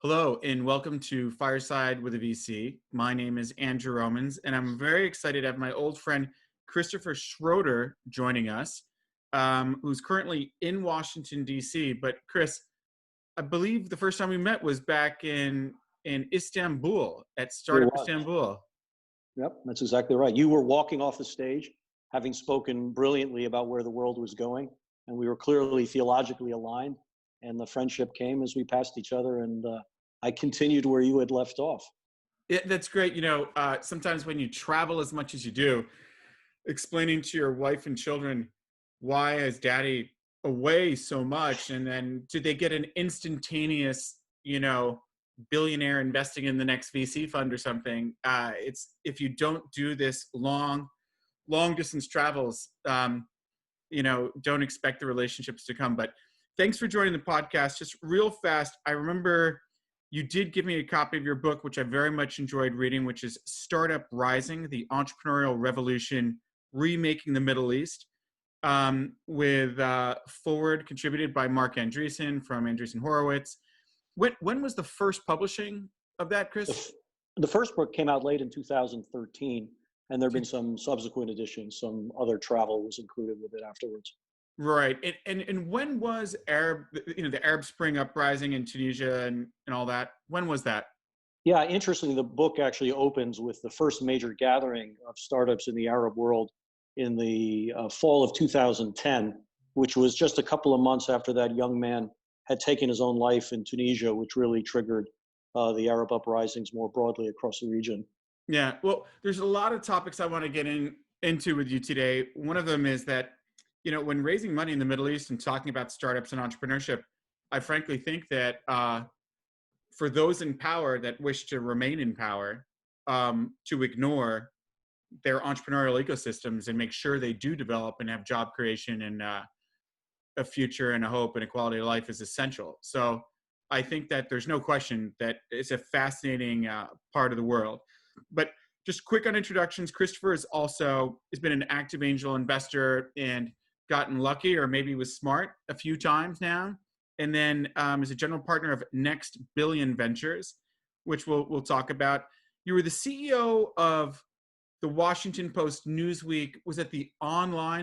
Hello, and welcome to Fireside with a VC. My name is Andrew Romans, and I'm very excited to have my old friend Christopher Schroeder joining us, who's currently in Washington, D.C. But Chris, I believe the first time we met was back in Istanbul at It Startup was. Istanbul. Yep, that's exactly right. You were walking off the stage, having spoken brilliantly about where the world was going, and we were clearly theologically aligned. And the friendship came as we passed each other, and I continued where you had left off. Yeah, that's great. Sometimes when you travel as much as you do, explaining to your wife and children why is daddy away so much, and then do they get an instantaneous billionaire investing in the next VC fund or something. It's if you don't do this long distance travels, don't expect the relationships to come. But thanks for joining the podcast. Just real fast, I remember you did give me a copy of your book, which I very much enjoyed reading, which is Startup Rising: The Entrepreneurial Revolution Remaking the Middle East, with forward contributed by Mark Andreessen from Andreessen Horowitz. When was the first publishing of that, The, Chris? f- the first book came out late in 2013, and there have been some subsequent editions. Some other travel was included with it afterwards. Right. And when was the Arab Spring uprising in Tunisia and all that? When was that? Yeah, interestingly, the book actually opens with the first major gathering of startups in the Arab world in the fall of 2010, which was just a couple of months after that young man had taken his own life in Tunisia, which really triggered the Arab uprisings more broadly across the region. Yeah. Well, there's a lot of topics I want to get into with you today. One of them is that, when raising money in the Middle East and talking about startups and entrepreneurship, I frankly think that for those in power that wish to remain in power, to ignore their entrepreneurial ecosystems and make sure they do develop and have job creation and a future and a hope and a quality of life is essential. So I think that there's no question that it's a fascinating part of the world. But just quick on introductions, Christopher has been an active angel investor and gotten lucky, or maybe was smart a few times now. And then is a general partner of Next Billion Ventures, which we'll talk about. You were the CEO of the Washington Post Newsweek. Was it the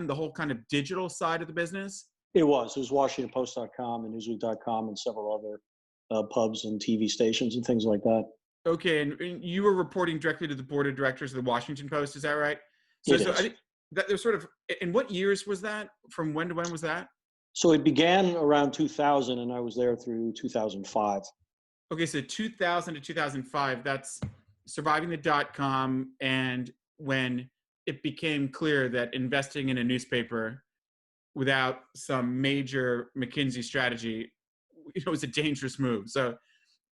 whole kind of digital side of the business? It was. It was WashingtonPost.com and Newsweek.com and several other pubs and TV stations and things like that. Okay, and you were reporting directly to the board of directors of the Washington Post, is that right? So, It so I is. think that there's sort of, in what years was that? From when to when was that? So it began around 2000, and I was there through 2005. Okay, so 2000 to 2005, that's surviving the dot-com, and when it became clear that investing in a newspaper without some major McKinsey strategy, was a dangerous move. So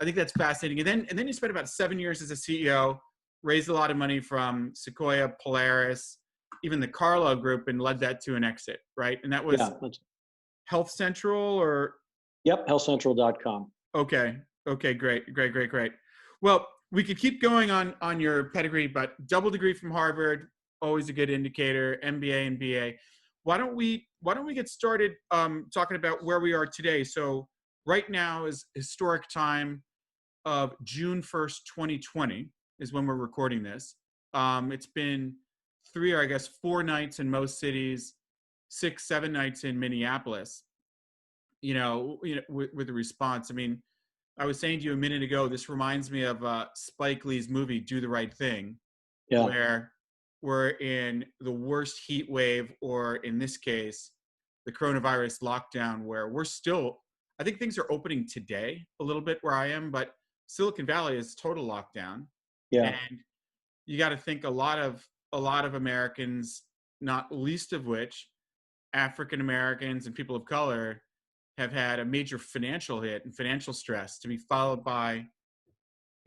I think that's fascinating. And then you spent about 7 years as a CEO, raised a lot of money from Sequoia, Polaris, even the Carlo Group, and led that to an exit, right? And that was Yeah. Health Central, or Yep. HealthCentral.com. okay, great. Well, we could keep going on your pedigree, but double degree from Harvard, always a good indicator. MBA and BA. Why don't we get started talking about where we are today? So right now is historic time of June 1st, 2020 is when we're recording this. It's been 3 or I guess 4 nights in most cities, 6, 7 nights in Minneapolis, with the response. I mean, I was saying to you a minute ago, this reminds me of Spike Lee's movie, Do the Right Thing, Yeah. where we're in the worst heat wave, or in this case, the coronavirus lockdown, where I think things are opening today a little bit where I am, but Silicon Valley is total lockdown. Yeah. And you got to think a lot of Americans, not least of which African Americans and people of color, have had a major financial hit and financial stress, to be followed by,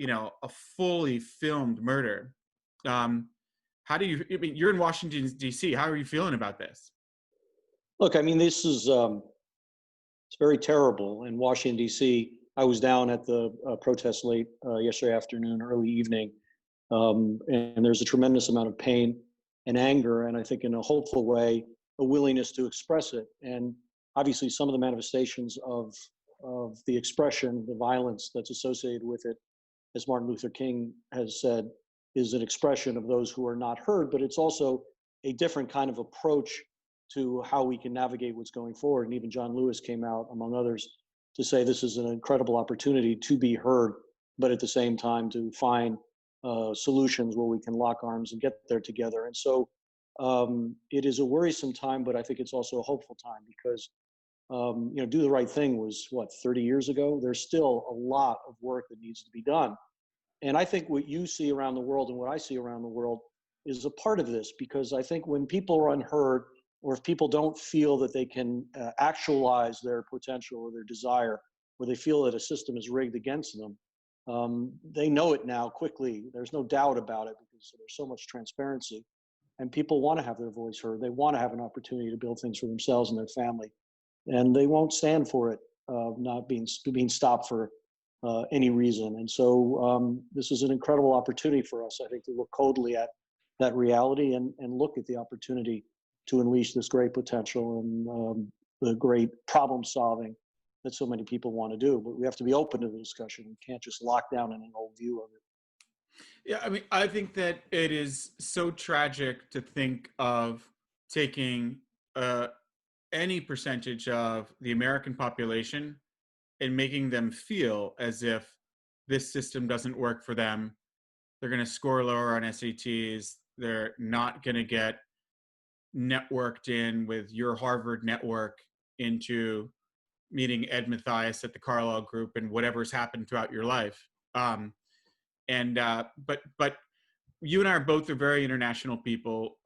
a fully filmed murder. How do you? I mean, you're in Washington D.C. How are you feeling about this? Look, I mean, this is it's very terrible. In Washington D.C., I was down at the protest late yesterday afternoon, early evening, and there's a tremendous amount of pain and anger, and I think in a hopeful way, a willingness to express it. And obviously, some of the manifestations of of the expression, the violence that's associated with it, as Martin Luther King has said, is an expression of those who are not heard, but it's also a different kind of approach to how we can navigate what's going forward. And even John Lewis came out, among others, to say this is an incredible opportunity to be heard, but at the same time to find solutions where we can lock arms and get there together. And so it is a worrisome time, but I think it's also a hopeful time because Do the Right Thing was what, 30 years ago? There's still a lot of work that needs to be done. And I think what you see around the world and what I see around the world is a part of this, because I think when people are unheard, or if people don't feel that they can actualize their potential or their desire, or they feel that a system is rigged against them, they know it now quickly. There's no doubt about it because there's so much transparency. And people want to have their voice heard. They want to have an opportunity to build things for themselves and their family. And they won't stand for it not being stopped for any reason. And so this is an incredible opportunity for us, I think, to look coldly at that reality and look at the opportunity to unleash this great potential and the great problem solving that so many people want to do. But we have to be open to the discussion. We can't just lock down in an old view of it. Yeah, I mean, I think that it is so tragic to think of taking any percentage of the American population and making them feel as if this system doesn't work for them. They're going to score lower on SATs. They're not going to get networked in with your Harvard network into meeting Ed Mathias at the Carlyle Group and whatever's happened throughout your life. But you and I are both are very international people.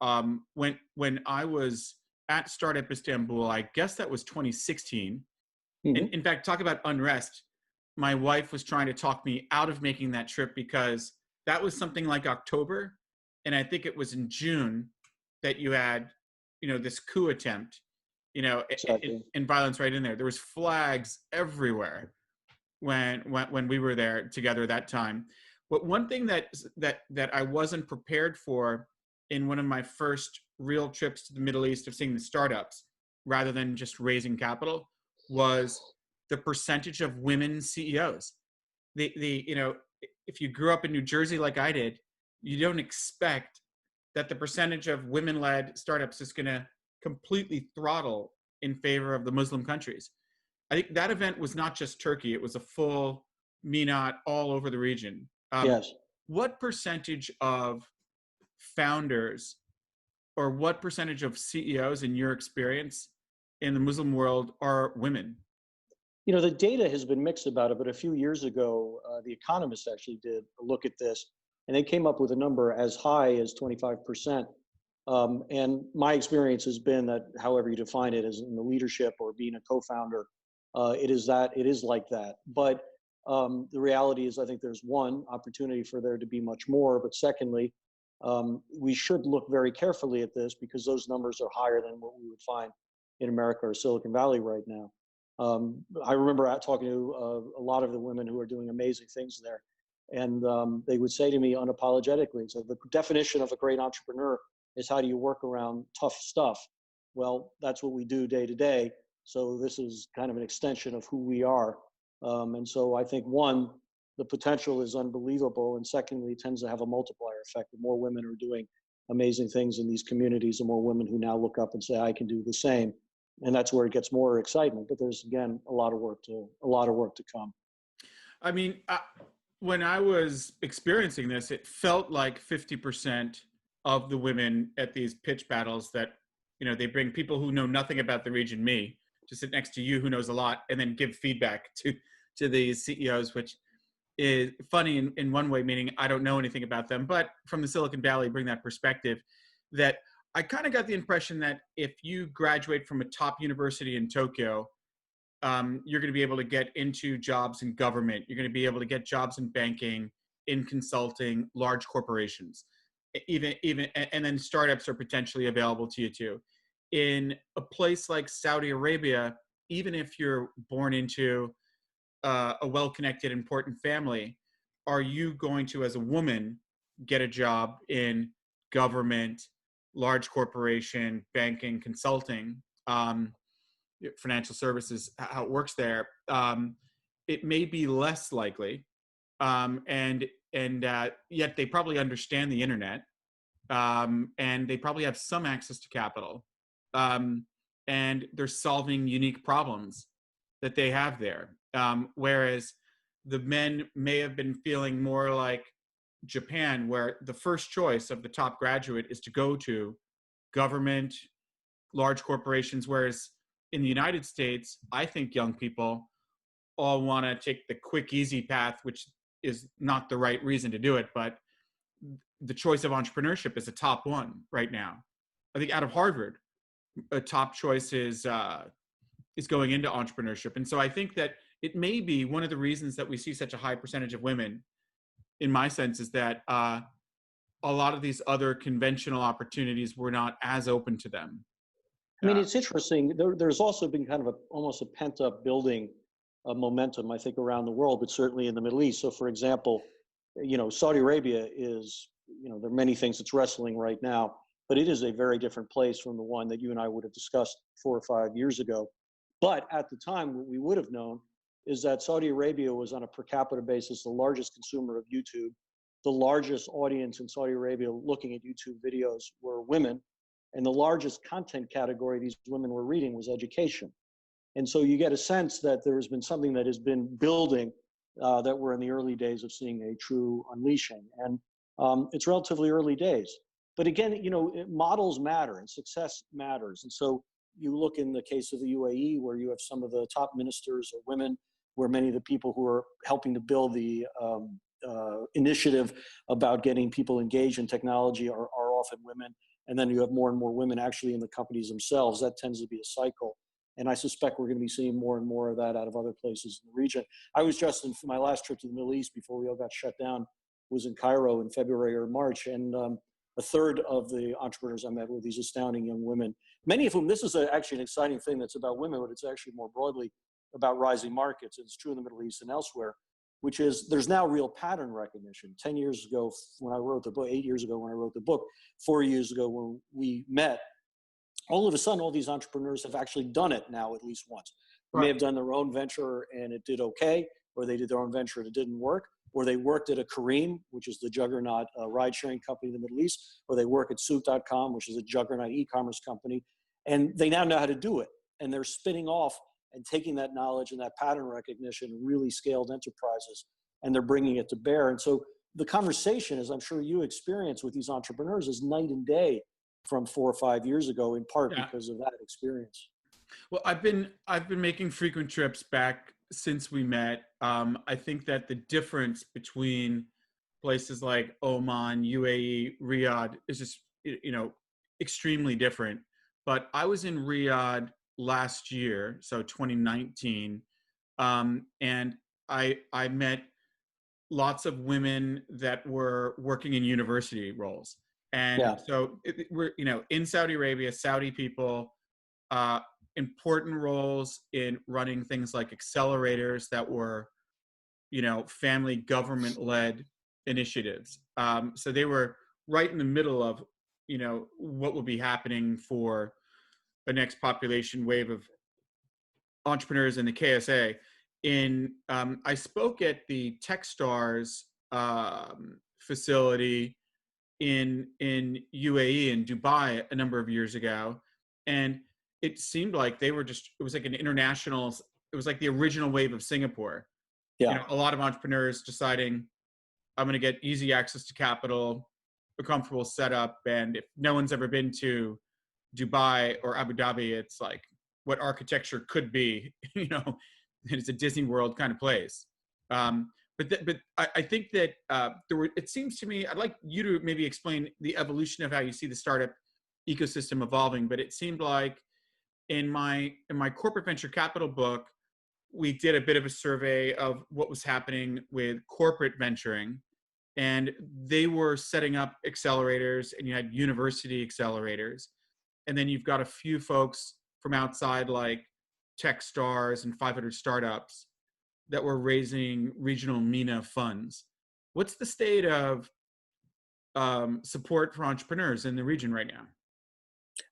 When I was at Startup Istanbul, I guess that was 2016. Mm-hmm. In fact, talk about unrest. My wife was trying to talk me out of making that trip because that was something like October, and I think it was in June that you had, this coup attempt, Exactly. and violence right in there. There was flags everywhere when we were there together that time. But one thing that I wasn't prepared for in one of my first real trips to the Middle East of seeing the startups, rather than just raising capital, was the percentage of women CEOs. If you grew up in New Jersey like I did, you don't expect that the percentage of women-led startups is going to completely throttle in favor of the Muslim countries. I think that event was not just Turkey; it was a full MENAT all over the region. Yes. What percentage of founders or what percentage of CEOs in your experience in the Muslim world are women? The data has been mixed about it, but a few years ago, The Economist actually did a look at this, and they came up with a number as high as 25%. And my experience has been that, however you define it, as in the leadership or being a co-founder, it is like that. But the reality is, I think there's one opportunity for there to be much more. But secondly, we should look very carefully at this because those numbers are higher than what we would find in America or Silicon Valley right now. I remember talking to a lot of the women who are doing amazing things there. And they would say to me unapologetically, so the definition of a great entrepreneur is how do you work around tough stuff? Well, that's what we do day to day. So this is kind of an extension of who we are. And so I think, one, the potential is unbelievable. And secondly, it tends to have a multiplier effect. The more women are doing amazing things in these communities, the more women who now look up and say, I can do the same. And that's where it gets more excitement. But there's, again, a lot of work to come. I mean, when I was experiencing this, it felt like 50% of the women at these pitch battles that, they bring people who know nothing about the region, me, to sit next to you who knows a lot, and then give feedback to these CEOs, which is funny in one way, meaning I don't know anything about them, but from the Silicon Valley, bring that perspective that I kind of got the impression that if you graduate from a top university in Tokyo, you're going to be able to get into jobs in government. You're going to be able to get jobs in banking, in consulting, large corporations, even, and then startups are potentially available to you too. In a place like Saudi Arabia, even if you're born into a well-connected, important family, are you going to, as a woman, get a job in government, large corporation, banking, consulting? financial services, how it works there, it may be less likely, and yet they probably understand the internet, and they probably have some access to capital, um, and they're solving unique problems that they have there. Whereas the men may have been feeling more like Japan, where the first choice of the top graduate is to go to government, large corporations. Whereas in the United States, I think young people all want to take the quick, easy path, which is not the right reason to do it. But the choice of entrepreneurship is a top one right now. I think out of Harvard, a top choice is going into entrepreneurship. And so I think that it may be one of the reasons that we see such a high percentage of women, in my sense, is that a lot of these other conventional opportunities were not as open to them. I mean, it's interesting. There's also been kind of almost a pent up building of momentum, I think, around the world, but certainly in the Middle East. So, for example, Saudi Arabia is, there are many things it's wrestling right now, but it is a very different place from the one that you and I would have discussed 4 or 5 years ago. But at the time, what we would have known is that Saudi Arabia was, on a per capita basis, the largest consumer of YouTube. The largest audience in Saudi Arabia looking at YouTube videos were women. And the largest content category these women were reading was education. And so you get a sense that there has been something that has been building, that we're in the early days of seeing a true unleashing. And it's relatively early days. But again, models matter and success matters. And so you look in the case of the UAE, where you have some of the top ministers are women, where many of the people who are helping to build the initiative about getting people engaged in technology are often women. And then you have more and more women actually in the companies themselves. That tends to be a cycle. And I suspect we're going to be seeing more and more of that out of other places in the region. I was just in my last trip to the Middle East before we all got shut down, was in Cairo in February or March. And a third of the entrepreneurs I met were these astounding young women, many of whom, this is actually an exciting thing that's about women, but it's actually more broadly about rising markets. It's true in the Middle East and elsewhere, which is there's now real pattern recognition. 10 years ago when I wrote the book, 8 years ago when I wrote the book, 4 years ago when we met, all of a sudden, all these entrepreneurs have actually done it now at least once. They may have done their own venture and it did okay, or they did their own venture and it didn't work, or they worked at a Careem, which is the juggernaut ride-sharing company in the Middle East, or they work at Souq.com, which is a juggernaut e-commerce company, and they now know how to do it. And they're spinning off and taking that knowledge and that pattern recognition, really scaled enterprises, and they're bringing it to bear. And so the conversation, as I'm sure you experience with these entrepreneurs, is night and day from 4 or 5 years ago, in part because of that experience. Well, I've been making frequent trips back since we met. I think that the difference between places like Oman, UAE, Riyadh is just extremely different. But I was in Riyadh last year, so 2019, and I met lots of women that were working in university roles. And so we're, in Saudi Arabia, Saudi people, important roles in running things like accelerators that were, family government led initiatives. So they were right in the middle of, what will be happening for the next population wave of entrepreneurs in the KSA. I spoke at the Techstars facility in UAE in Dubai a number of years ago, and it seemed like it was like an international, it was like the original wave of Singapore. A lot of entrepreneurs deciding, I'm going to get easy access to capital, a comfortable setup, and if no one's ever been to Dubai or Abu Dhabi, it's like what architecture could be. It's a Disney World kind of place. But I think that it seems to me, I'd like you to maybe explain the evolution of how you see the startup ecosystem evolving. But it seemed like in my corporate venture capital book, we did a bit of a survey of what was happening with corporate venturing, and they were setting up accelerators, and you had university accelerators, and then you've got a few folks from outside like Techstars and 500 Startups that were raising regional MENA funds. What's the state of support for entrepreneurs in the region right now?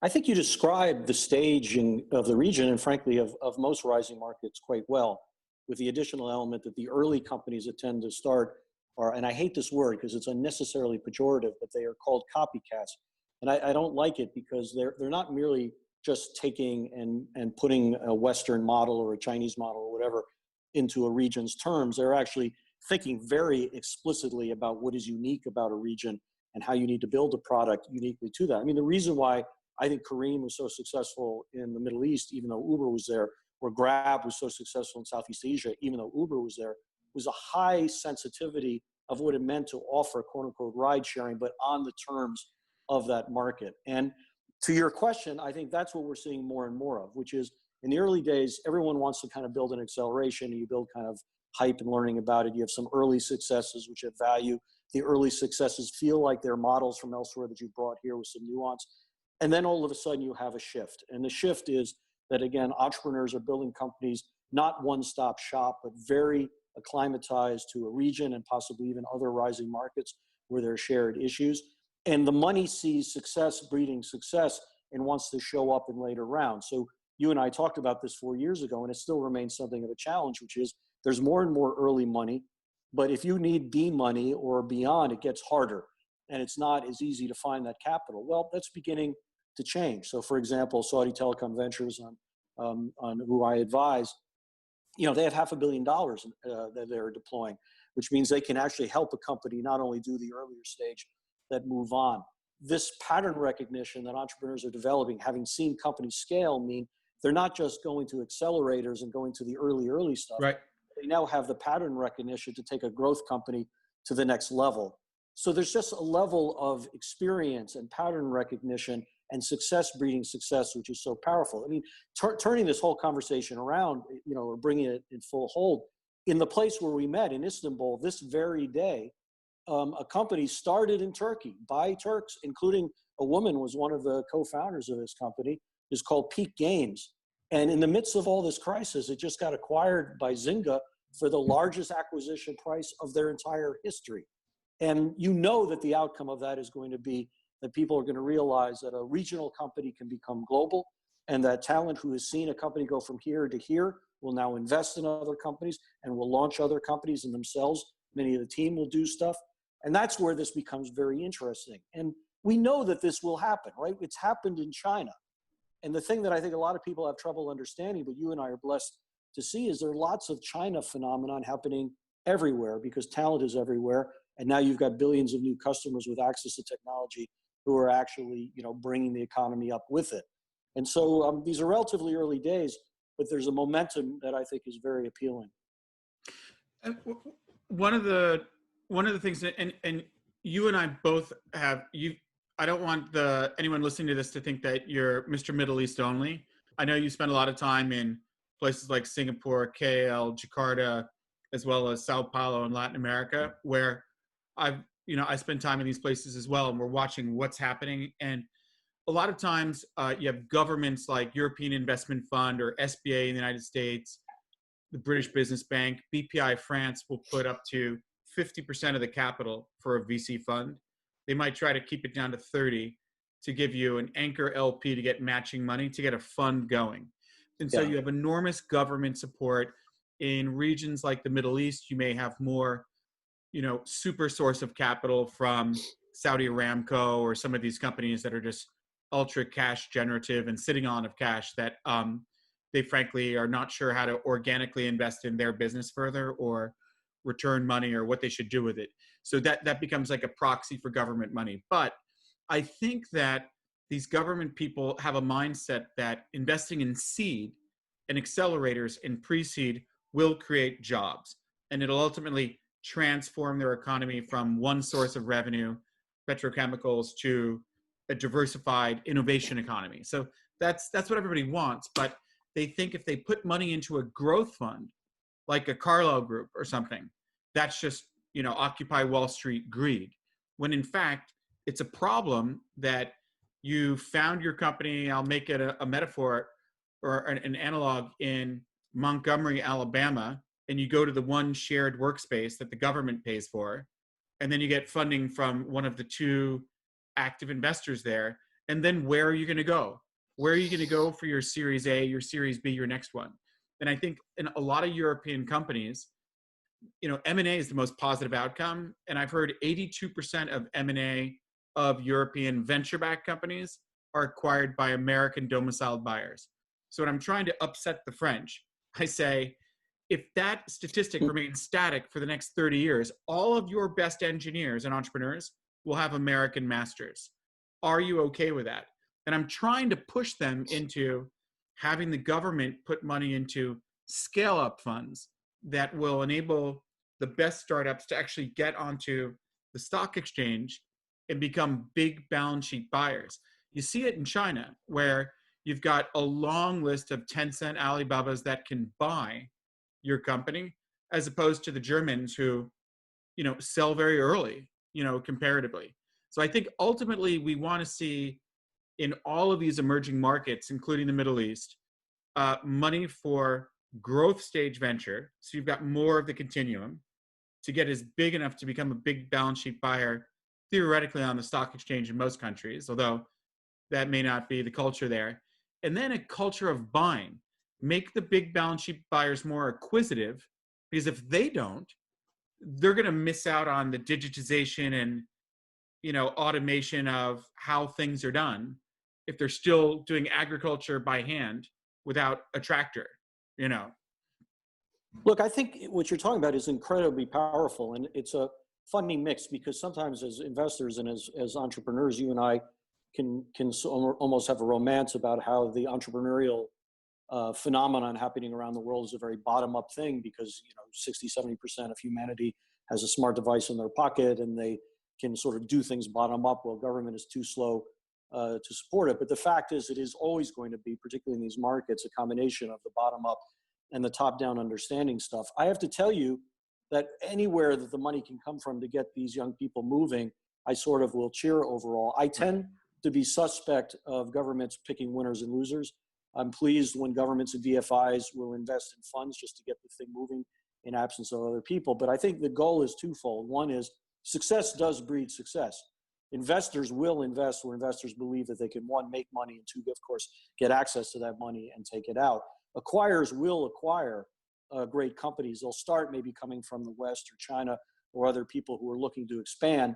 I think you described the staging of the region and frankly of most rising markets quite well, with the additional element that the early companies that tend to start are, and I hate this word because it's unnecessarily pejorative, but they are called copycats. And I don't like it because they're not merely just taking and putting a Western model or a Chinese model or whatever into a region's terms. They're actually thinking very explicitly about what is unique about a region and how you need to build a product uniquely to that. I mean, the reason why I think Kareem was so successful in the Middle East, even though Uber was there, or Grab was so successful in Southeast Asia, even though Uber was there, was a high sensitivity of what it meant to offer quote unquote ride sharing, but on the terms of that market. And to your question, I think that's what we're seeing more and more of, which is in the early days, everyone wants to kind of build an acceleration and you build kind of hype and learning about it. You have some early successes, which have value. The early successes feel like they're models from elsewhere that you brought here with some nuance. And then all of a sudden you have a shift. And the shift is that, again, entrepreneurs are building companies, not one-stop shop, but very acclimatized to a region and possibly even other rising markets where there are shared issues. And the money sees success breeding success and wants to show up in later rounds. So you and I talked about this 4 years ago, and it still remains something of a challenge, which is there's more and more early money. But if you need B money or beyond, it gets harder. And it's not as easy to find that capital. Well, that's beginning to change. So, for example, Saudi Telecom Ventures, on who I advise, they have $500 million that they're deploying, which means they can actually help a company not only do the earlier stage that move on. This pattern recognition that entrepreneurs are developing, having seen companies scale, mean they're not just going to accelerators and going to the early stuff. Right. They now have the pattern recognition to take a growth company to the next level. So there's just a level of experience and pattern recognition and success breeding success, which is so powerful. I mean, turning this whole conversation around, or bringing it in full hold, in the place where we met in Istanbul this very day, a company started in Turkey by Turks, including a woman was one of the co-founders of this company, is called Peak Games. And in the midst of all this crisis, it just got acquired by Zynga for the largest acquisition price of their entire history. And you know that the outcome of that is going to be that people are going to realize that a regional company can become global, and that talent who has seen a company go from here to here will now invest in other companies and will launch other companies in themselves. Many of the team will do stuff. And that's where this becomes very interesting. And we know that this will happen, right? It's happened in China. And the thing that I think a lot of people have trouble understanding, but you and I are blessed to see, is there are lots of China phenomenon happening everywhere because talent is everywhere. And now you've got billions of new customers with access to technology who are actually, bringing the economy up with it. And so these are relatively early days, but there's a momentum that I think is very appealing. And one of the things that, and you and I both have, I don't want anyone listening to this to think that you're Mr. Middle East only. I know you spend a lot of time in places like Singapore, KL, Jakarta, as well as Sao Paulo in Latin America, where I spend time in these places as well, and we're watching what's happening. And a lot of times you have governments like European Investment Fund or SBA in the United States, the British Business Bank, BPI France will put up to 50% of the capital for a VC fund. They might try to keep it down to 30 to give you an anchor LP to get matching money to get a fund going. And so you have enormous government support. In regions like the Middle East, you may have more, super source of capital from Saudi Aramco or some of these companies that are just ultra cash generative and sitting on of cash that they frankly are not sure how to organically invest in their business further or return money or what they should do with it. So that becomes like a proxy for government money. But I think that these government people have a mindset that investing in seed and accelerators and pre-seed will create jobs, and it'll ultimately transform their economy from one source of revenue, petrochemicals, to a diversified innovation economy. So that's what everybody wants, but they think if they put money into a growth fund, like a Carlyle Group or something, that's just, Occupy Wall Street greed. When in fact, it's a problem that you found your company, I'll make it a metaphor or an analog, in Montgomery, Alabama, and you go to the one shared workspace that the government pays for, and then you get funding from one of the two active investors there, And then where are you going to go? Where are you going to go for your Series A, your Series B, your next one? And I think in a lot of European companies, M&A is the most positive outcome. And I've heard 82% of M&A of European venture-backed companies are acquired by American domiciled buyers. So when I'm trying to upset the French, I say, if that statistic remains static for the next 30 years, all of your best engineers and entrepreneurs will have American masters. Are you okay with that? And I'm trying to push them into having the government put money into scale up funds that will enable the best startups to actually get onto the stock exchange and become big balance sheet buyers. You see it in China, where you've got a long list of Tencent, Alibabas that can buy your company, as opposed to the Germans who, sell very early, comparatively. So I think ultimately we want to see in all of these emerging markets, including the Middle East, money for growth stage venture. So you've got more of the continuum to get as big enough to become a big balance sheet buyer, theoretically on the stock exchange in most countries, although that may not be the culture there. And then a culture of buying. Make the big balance sheet buyers more acquisitive, because if they don't, they're going to miss out on the digitization and automation of how things are done if they're still doing agriculture by hand without a tractor. Look, I think what you're talking about is incredibly powerful, and it's a funny mix because sometimes as investors and as entrepreneurs, you and I can almost have a romance about how the entrepreneurial phenomenon happening around the world is a very bottom-up thing because 60-70% of humanity has a smart device in their pocket and they can sort of do things bottom up while government is too slow to support it. But the fact is, it is always going to be, particularly in these markets, a combination of the bottom up and the top down understanding stuff. I have to tell you that anywhere that the money can come from to get these young people moving, I sort of will cheer overall. I tend to be suspect of governments picking winners and losers. I'm pleased when governments and DFIs will invest in funds just to get the thing moving in absence of other people. But I think the goal is twofold. One is success does breed success. Investors will invest where investors believe that they can, one, make money, and two, of course, get access to that money and take it out. Acquirers will acquire great companies. They'll start maybe coming from the West or China or other people who are looking to expand.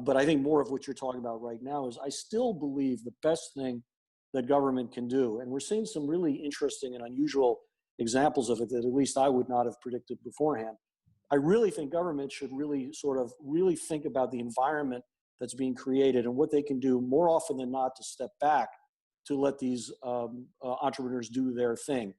But I think more of what you're talking about right now is I still believe the best thing that government can do, and we're seeing some really interesting and unusual examples of it that at least I would not have predicted beforehand. I really think government should really really think about the environment that's being created and what they can do more often than not to step back to let these entrepreneurs do their thing.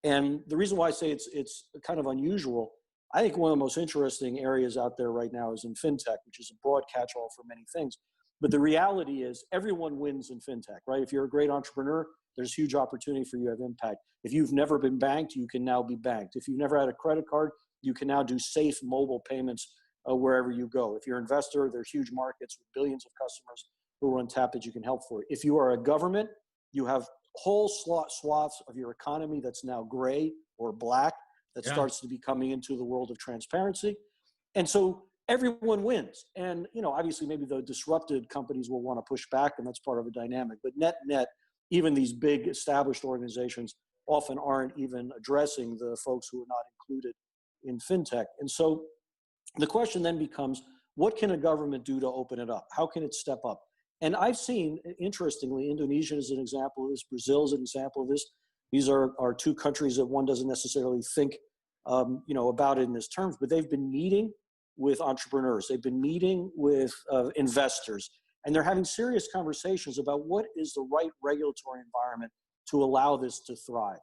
And the reason why I say it's kind of unusual, I think one of the most interesting areas out there right now is in fintech, which is a broad catch-all for many things. But the reality is everyone wins in fintech, right? If you're a great entrepreneur, there's huge opportunity for you to have impact. If you've never been banked, you can now be banked. If you've never had a credit card, you can now do safe mobile payments wherever you go. If you're an investor, there are huge markets with billions of customers who are untapped that you can help for. If you are a government, you have whole swaths of your economy that's now gray or black that starts to be coming into the world of transparency. And so everyone wins. And, obviously maybe the disrupted companies will want to push back, and that's part of a dynamic. But net, even these big established organizations often aren't even addressing the folks who are not included in fintech. And so the question then becomes, what can a government do to open it up? How can it step up? And I've seen, interestingly, Indonesia is an example of this. Brazil is an example of this. These are two countries that one doesn't necessarily think, about it in this terms, but they've been meeting with entrepreneurs. They've been meeting with investors, and they're having serious conversations about what is the right regulatory environment to allow this to thrive.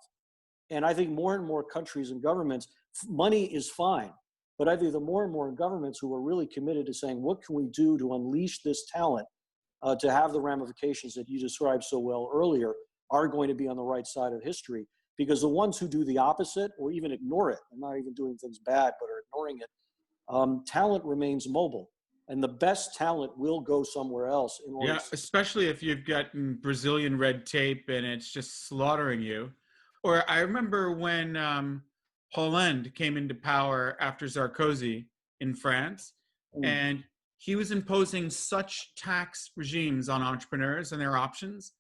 And I think more and more countries and governments, money is fine, but I think the more and more governments who are really committed to saying, what can we do to unleash this talent to have the ramifications that you described so well earlier, are going to be on the right side of history. Because the ones who do the opposite or even ignore it, and not even doing things bad, but are ignoring it, talent remains mobile. And the best talent will go somewhere else. Especially if you've gotten Brazilian red tape and it's just slaughtering you. Or I remember when Hollande came into power after Sarkozy in France, and he was imposing such tax regimes on entrepreneurs and their options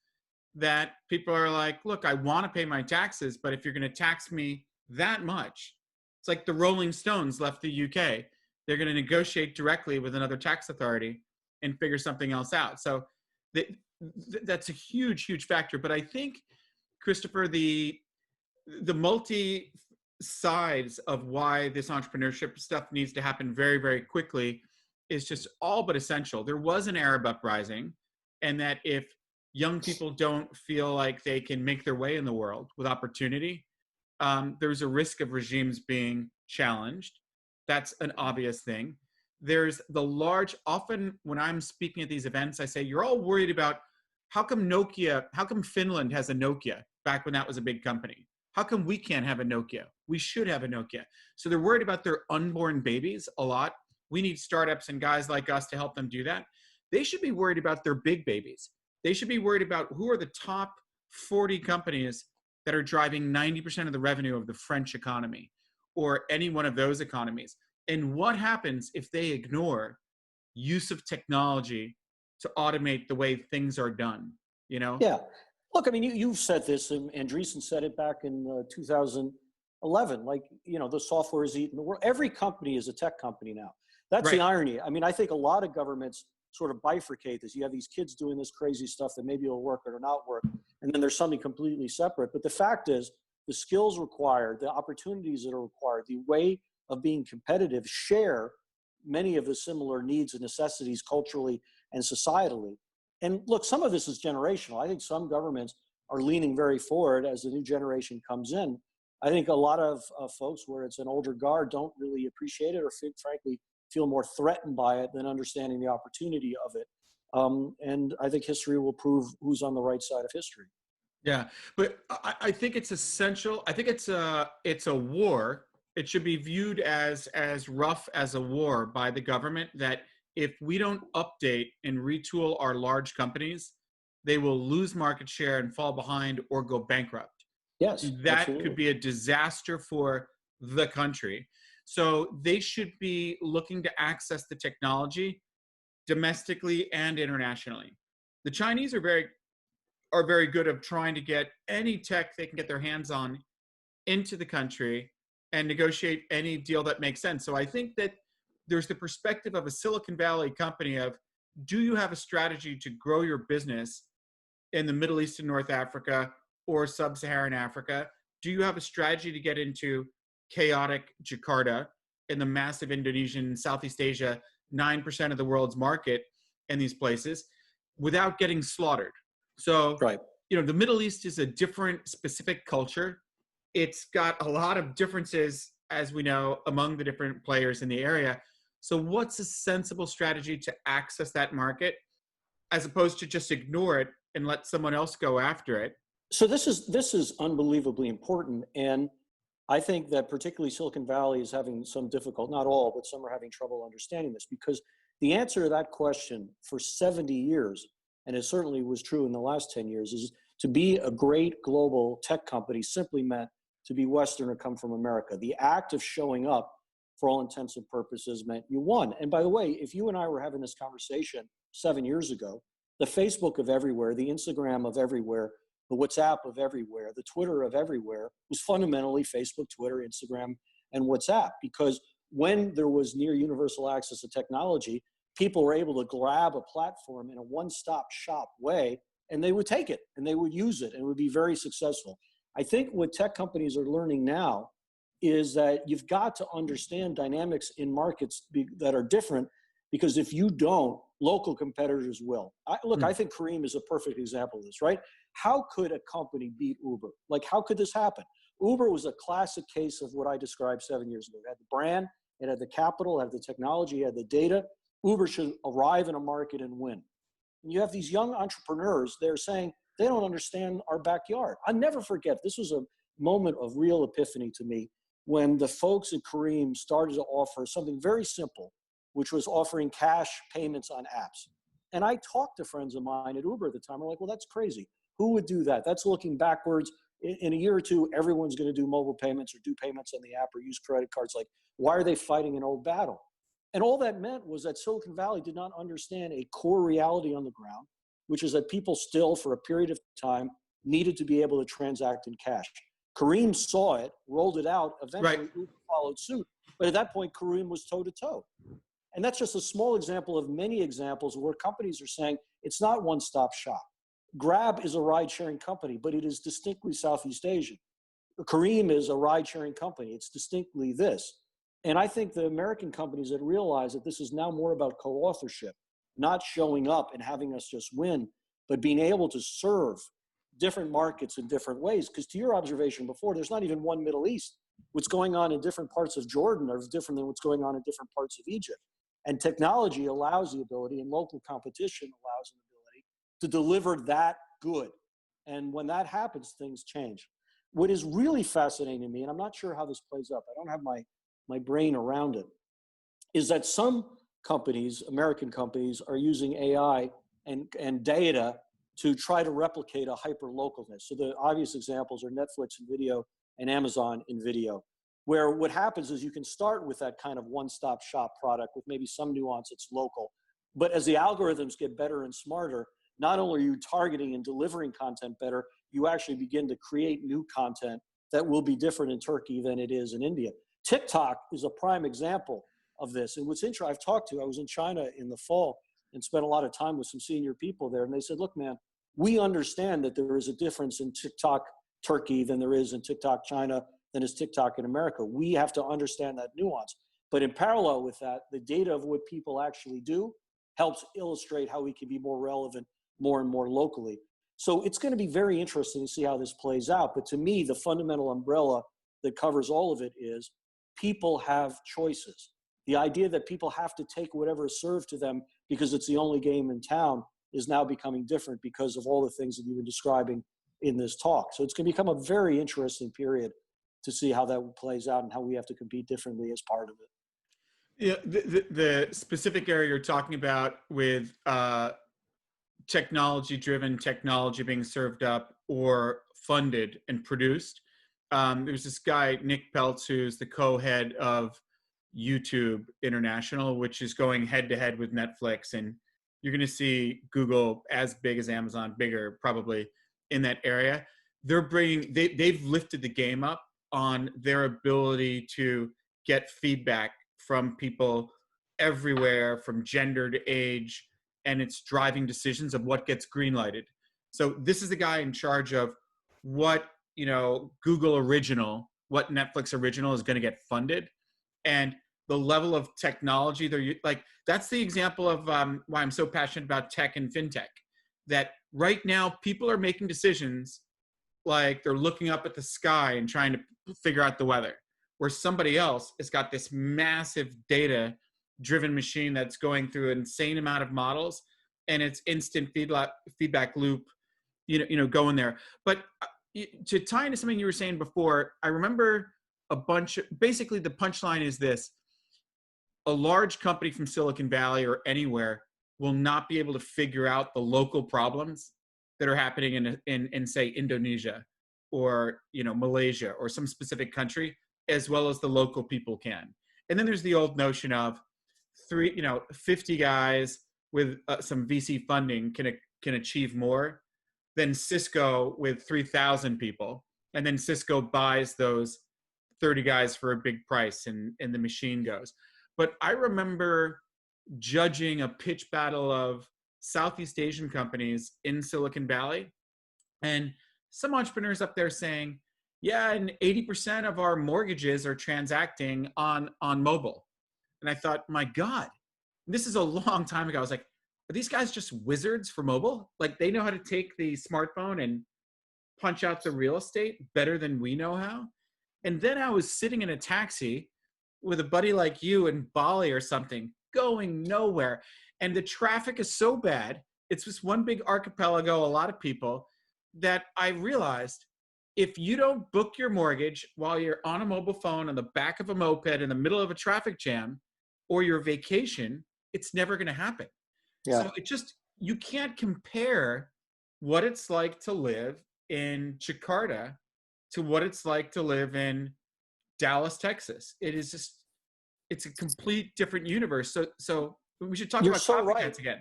that people are like, look, I want to pay my taxes, but if you're going to tax me that much, it's like the Rolling Stones left the UK. They're going to negotiate directly with another tax authority and figure something else out. So that's a huge, huge factor. But I think, Christopher, the multi sides of why this entrepreneurship stuff needs to happen very, very quickly is just all but essential. There was an Arab uprising, and that if young people don't feel like they can make their way in the world with opportunity, there's a risk of regimes being challenged. That's an obvious thing. There's the large, often when I'm speaking at these events, I say, you're all worried about how come Finland has a Nokia back when that was a big company? How come we can't have a Nokia? We should have a Nokia. So they're worried about their unborn babies a lot. We need startups and guys like us to help them do that. They should be worried about their big babies. They should be worried about who are the top 40 companies that are driving 90% of the revenue of the French economy or any one of those economies. And what happens if they ignore use of technology to automate the way things are done, you know? Yeah. Look, I mean, you've said this, and Andreessen said it back in 2011. Like, you know, the software is eating the world. Every company is a tech company now. That's Right. the irony. I mean, I think a lot of governments sort of bifurcate this. You have these kids doing this crazy stuff that maybe will work or not work, and then there's something completely separate. But the fact is, the skills required, the opportunities that are required, the way of being competitive share many of the similar needs and necessities culturally and societally. And look, some of this is generational. I think some governments are leaning very forward as the new generation comes in. I think a lot of folks where it's an older guard don't really appreciate it or frankly feel more threatened by it than understanding the opportunity of it. And I think history will prove who's on the right side of history. Yeah, but I think it's essential. I think it's a war. It should be viewed as rough as a war by the government, that if we don't update and retool our large companies, they will lose market share and fall behind or go bankrupt. Yes, That could absolutely. be a disaster for the country. So they should be looking to access the technology domestically and internationally. The Chinese are very good at trying to get any tech they can get their hands on into the country and negotiate any deal that makes sense. So I think that there's the perspective of a Silicon Valley company of, do you have a strategy to grow your business in the Middle East and North Africa or sub-Saharan Africa? Do you have a strategy to get into chaotic Jakarta in the massive Indonesian, Southeast Asia, 9% of the world's market in these places without getting slaughtered? So, Right. you know, the Middle East is a different specific culture. It's got a lot of differences, as we know, among the different players in the area. So what's a sensible strategy to access that market as opposed to just ignore it and let someone else go after it? So this is unbelievably important, and I think that particularly Silicon Valley is having some difficult, not all, but some are having trouble understanding this, because the answer to that question for 70 years, and it certainly was true in the last 10 years, is to be a great global tech company simply meant to be Western or come from America. The act of showing up, for all intents and purposes, meant you won. And by the way, if you and I were having this conversation 7 years ago, the Facebook of everywhere, the Instagram of everywhere, the WhatsApp of everywhere, the Twitter of everywhere was fundamentally Facebook, Twitter, Instagram, and WhatsApp. Because when there was near universal access to technology, people were able to grab a platform in a one-stop shop way, and they would take it and they would use it and it would be very successful. I think what tech companies are learning now is that you've got to understand dynamics in markets that are different, because if you don't, local competitors will. I think Kareem is a perfect example of this, right? How could a company beat Uber? Like, how could this happen? Uber was a classic case of what I described 7 years ago. It had the brand, it had the capital, it had the technology, it had the data. Uber should arrive in a market and win. And you have these young entrepreneurs, they're saying, they don't understand our backyard. I'll never forget, this was a moment of real epiphany to me when the folks at Kareem started to offer something very simple, which was offering cash payments on apps. And I talked to friends of mine at Uber at the time. We're like, well, that's crazy. Who would do that? That's looking backwards. In a year or two, everyone's going to do mobile payments or do payments on the app or use credit cards. Like, why are they fighting an old battle? And all that meant was that Silicon Valley did not understand a core reality on the ground, which is that people still, for a period of time, needed to be able to transact in cash. Kareem saw it, rolled it out, Right. eventually Uber followed suit. But at that point, Kareem was toe to toe. And that's just a small example of many examples where companies are saying it's not one-stop shop. Grab is a ride-sharing company, but it is distinctly Southeast Asian. Kareem is a ride-sharing company. It's distinctly this. And I think the American companies that realize that this is now more about co-authorship, not showing up and having us just win, but being able to serve different markets in different ways. Because to your observation before, there's not even one Middle East. What's going on in different parts of Jordan is different than what's going on in different parts of Egypt. And technology allows the ability, and local competition allows an ability to deliver that good. And when that happens, things change. What is really fascinating to me, and I'm not sure how this plays up, I don't have my brain around it, is that some companies, American companies, are using AI and data to try to replicate a hyper-localness. So the obvious examples are Netflix in video and Amazon in video, where what happens is you can start with that kind of one-stop shop product with maybe some nuance it's local. But as the algorithms get better and smarter, not only are you targeting and delivering content better, you actually begin to create new content that will be different in Turkey than it is in India. TikTok is a prime example of this. And what's interesting, I was in China in the fall and spent a lot of time with some senior people there. And they said, look, man, we understand that there is a difference in TikTok Turkey than there is in TikTok China, than is TikTok in America. We have to understand that nuance. But in parallel with that, the data of what people actually do helps illustrate how we can be more relevant more and more locally. So it's going to be very interesting to see how this plays out. But to me, the fundamental umbrella that covers all of it is people have choices. The idea that people have to take whatever is served to them because it's the only game in town is now becoming different because of all the things that you've been describing in this talk. So it's going to become a very interesting period to see how that plays out and how we have to compete differently as part of it. Yeah, the specific area you're talking about with technology-driven technology being served up or funded and produced. There's this guy, Nick Peltz, who's the co-head of YouTube International, which is going head-to-head with Netflix. And you're going to see Google as big as Amazon, bigger probably in that area. They've lifted the game up on their ability to get feedback from people everywhere, from gender to age, and it's driving decisions of what gets greenlighted. So this is the guy in charge of what, Google original, what Netflix original is going to get funded, and the level of technology they're like. That's the example of why I'm so passionate about tech and fintech. That right now people are making decisions like they're looking up at the sky and trying to figure out the weather, where somebody else has got this massive data driven machine that's going through an insane amount of models, and it's instant feedback loop, going there. But to tie into something you were saying before, I remember basically the punchline is this: a large company from Silicon Valley or anywhere will not be able to figure out the local problems that are happening in say Indonesia or Malaysia or some specific country as well as the local people can. And then there's the old notion of 50 guys with some VC funding can achieve more than Cisco with 3,000 people. And then Cisco buys those 30 guys for a big price and the machine goes. But I remember judging a pitch battle of Southeast Asian companies in Silicon Valley, and some entrepreneurs up there saying, yeah, and 80% of our mortgages are transacting on mobile. And I thought, my God, this is a long time ago. I was like, are these guys just wizards for mobile? Like they know how to take the smartphone and punch out the real estate better than we know how? And then I was sitting in a taxi with a buddy like you in Bali or something, going nowhere. And the traffic is so bad. It's just one big archipelago, a lot of people, that I realized if you don't book your mortgage while you're on a mobile phone on the back of a moped in the middle of a traffic jam or your vacation, it's never going to happen. Yeah. So you can't compare what it's like to live in Jakarta to what it's like to live in Dallas, Texas. It is just it's a complete different universe. So we should talk You're about so right. copycats again.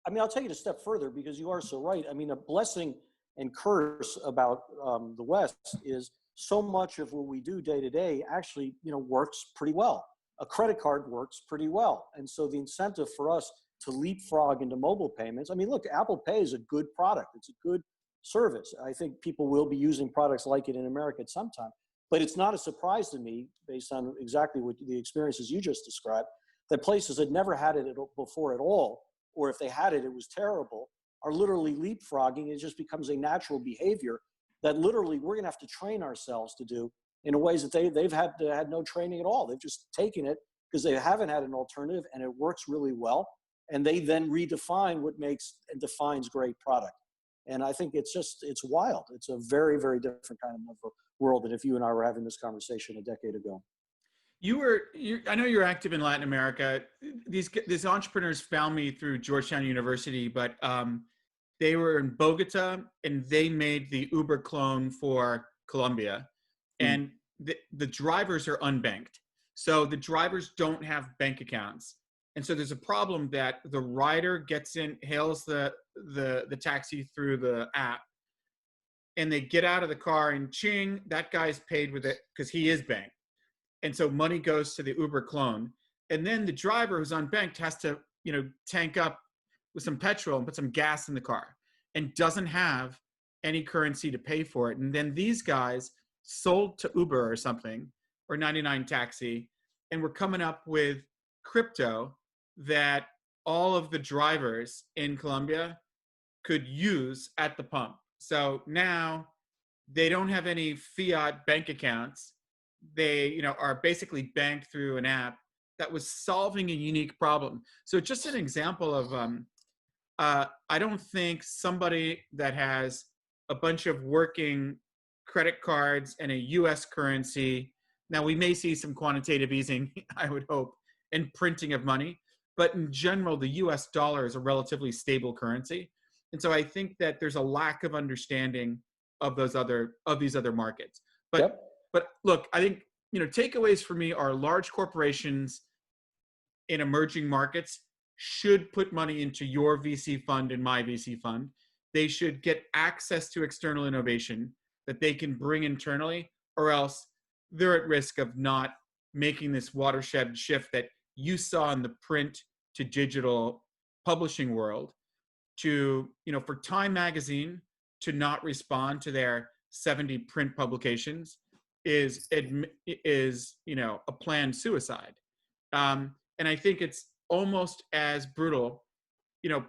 I mean, I'll take it a step further because you are so right. I mean, a blessing and curse about the West is so much of what we do day to day actually, works pretty well. A credit card works pretty well. And so the incentive for us to leapfrog into mobile payments, I mean, look, Apple Pay is a good product. It's a good service. I think people will be using products like it in America at some time. But it's not a surprise to me, based on exactly what the experiences you just described, that places that never had it before at all, or if they had it, it was terrible, are literally leapfrogging. It just becomes a natural behavior that literally we're going to have to train ourselves to do in ways that they've had no training at all. They've just taken it because they haven't had an alternative and it works really well. And they then redefine what makes and defines great product. And I think it's wild. It's a very, very different kind of a world than if you and I were having this conversation a decade ago. I know you're active in Latin America. These entrepreneurs found me through Georgetown University, but they were in Bogota and they made the Uber clone for Colombia. And the drivers are unbanked. So the drivers don't have bank accounts. And so there's a problem that the rider gets in, hails the taxi through the app, and they get out of the car and ching, that guy's paid with it because he is banked. And so money goes to the Uber clone. And then the driver who's unbanked has to, tank up with some petrol and put some gas in the car and doesn't have any currency to pay for it. And then these guys sold to Uber or something, or 99 Taxi, and we're coming up with crypto that all of the drivers in Colombia could use at the pump. So now they don't have any fiat bank accounts. They, are basically banked through an app that was solving a unique problem. So just an example of, I don't think somebody that has a bunch of working credit cards and a U.S. currency. Now we may see some quantitative easing, I would hope, and printing of money, but in general, the U.S. dollar is a relatively stable currency. And so I think that there's a lack of understanding of these other markets. But Yep. But look, I think, takeaways for me are large corporations in emerging markets should put money into your VC fund and my VC fund. They should get access to external innovation that they can bring internally, or else they're at risk of not making this watershed shift that you saw in the print to digital publishing world, to, for Time Magazine to not respond to their 70 print publications is a planned suicide. And I think it's almost as brutal.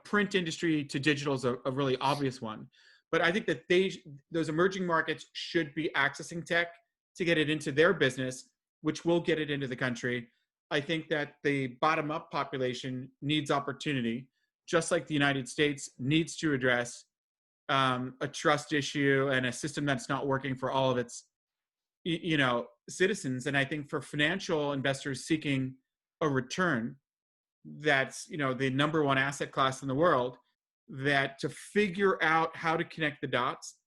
Print industry to digital is a really obvious one, but I think that those emerging markets should be accessing tech to get it into their business, which will get it into the country. I think that the bottom-up population needs opportunity, just like the United States needs to address a trust issue and a system that's not working for all of its citizens. And I think for financial investors seeking a return, that's the number one asset class in the world, that to figure out how to connect the dots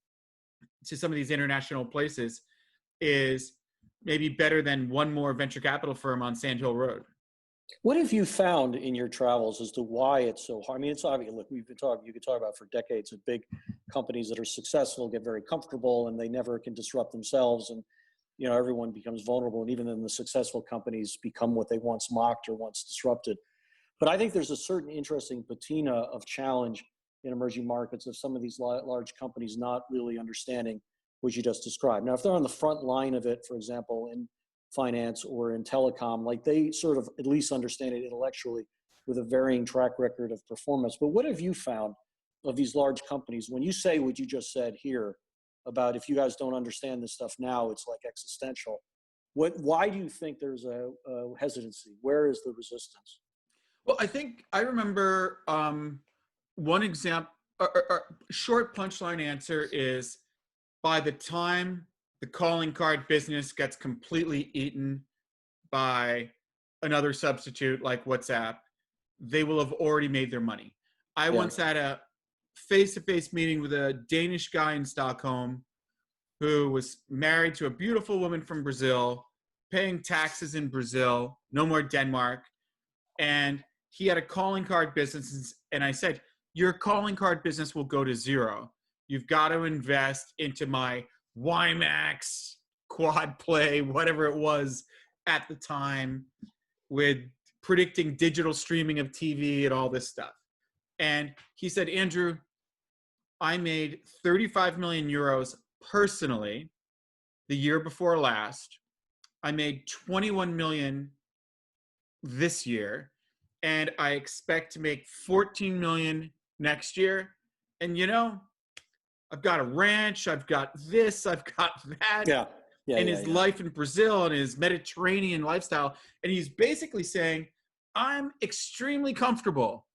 to some of these international places is maybe better than one more venture capital firm on Sand Hill Road. What have you found in your travels as to why it's so hard? I mean, it's obvious. Look, you could talk about for decades of big companies that are successful, get very comfortable, and they never can disrupt themselves. And, everyone becomes vulnerable. And even then the successful companies become what they once mocked or once disrupted. But I think there's a certain interesting patina of challenge in emerging markets of some of these large companies not really understanding what you just described. Now, if they're on the front line of it, for example, in finance or in telecom, like they sort of at least understand it intellectually with a varying track record of performance. But what have you found of these large companies when you say what you just said here about if you guys don't understand this stuff now, it's like existential? Why do you think there's a hesitancy? Where is the resistance? Well, I remember one example, short punchline answer is, by the time the calling card business gets completely eaten by another substitute like WhatsApp, they will have already made their money. I once had a face-to-face meeting with a Danish guy in Stockholm who was married to a beautiful woman from Brazil, paying taxes in Brazil, no more Denmark. And he had a calling card business. And I said, your calling card business will go to zero. You've got to invest into my WiMAX quad play, whatever it was at the time, with predicting digital streaming of TV and all this stuff. And he said, Andrew, I made 35 million euros personally the year before last. I made 21 million this year, and I expect to make 14 million next year. And I've got a ranch, I've got this, I've got that. Yeah. And his life in Brazil and his Mediterranean lifestyle. And he's basically saying, I'm extremely comfortable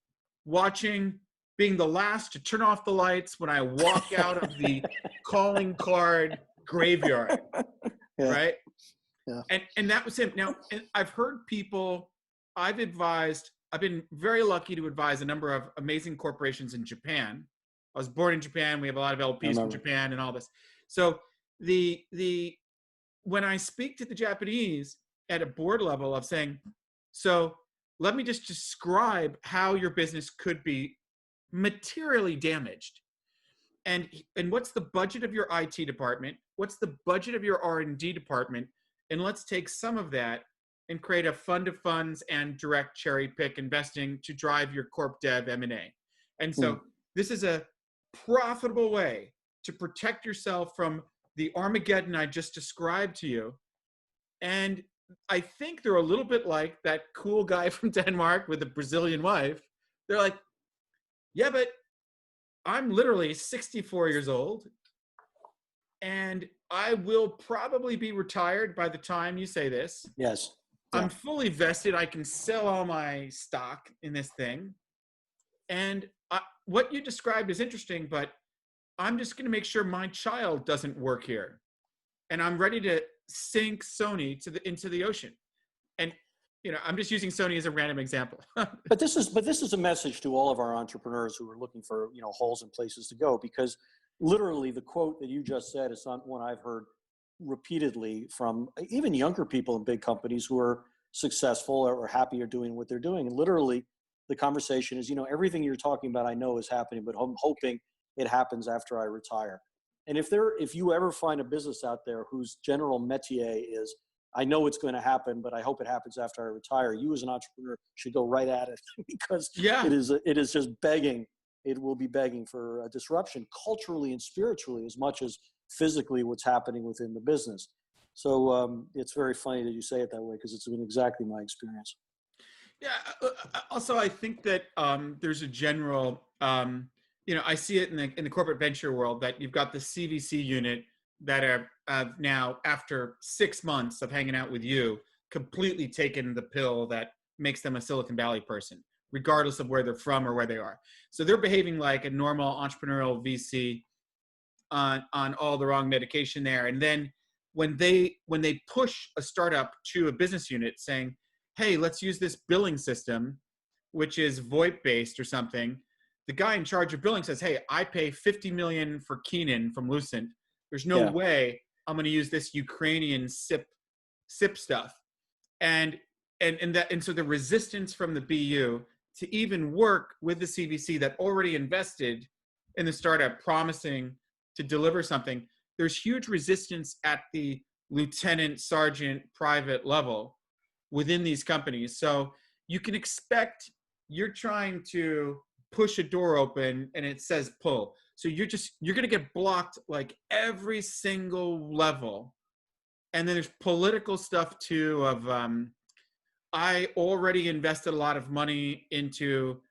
being the last to turn off the lights when I walk out of the calling card graveyard. Yeah. Right? Yeah. And that was him. Now, I've heard people, I've been very lucky to advise a number of amazing corporations in Japan. I was born in Japan. We have a lot of LPs from Japan and all this. So when I speak to the Japanese at a board level of saying, so let me just describe how your business could be materially damaged. And what's the budget of your IT department? What's the budget of your R&D department? And let's take some of that and create a fund of funds and direct cherry pick investing to drive your corp dev M&A. And so this is a profitable way to protect yourself from the Armageddon I just described to you. And I think they're a little bit like that cool guy from Denmark with a Brazilian wife. They're like, yeah, but I'm literally 64 years old and I will probably be retired by the time you say this. Yes. Yeah. I'm fully vested. I can sell all my stock in this thing. And what you described is interesting, but I'm just going to make sure my child doesn't work here. And I'm ready to sink Sony into the ocean. And, I'm just using Sony as a random example. But this is a message to all of our entrepreneurs who are looking for, holes and places to go, because literally the quote that you just said is not one I've heard repeatedly from even younger people in big companies who are successful or happy or doing what they're doing. And literally the conversation is, everything you're talking about, I know is happening, but I'm hoping it happens after I retire. And if you ever find a business out there whose general métier is, I know it's going to happen, but I hope it happens after I retire, you as an entrepreneur should go right at it because it is just begging. It will be begging for a disruption culturally and spiritually as much as physically what's happening within the business. So it's very funny that you say it that way because it's been exactly my experience. Yeah. Also, I think that there's a general, I see it in the corporate venture world that you've got the CVC unit that are now, after 6 months of hanging out with you, completely taken the pill that makes them a Silicon Valley person, regardless of where they're from or where they are. So they're behaving like a normal entrepreneurial VC on all the wrong medication there. And then when they push a startup to a business unit saying, hey, let's use this billing system, which is VoIP based or something, the guy in charge of billing says, hey, I pay 50 million for Keenan from Lucent. There's no way I'm going to use this Ukrainian SIP stuff. And so the resistance from the BU to even work with the CVC that already invested in the startup promising to deliver something, there's huge resistance at the lieutenant, sergeant, private level within these companies. So you can expect you're trying to push a door open and it says pull. So you're going to get blocked like every single level. And then there's political stuff too of, I already invested a lot of money into,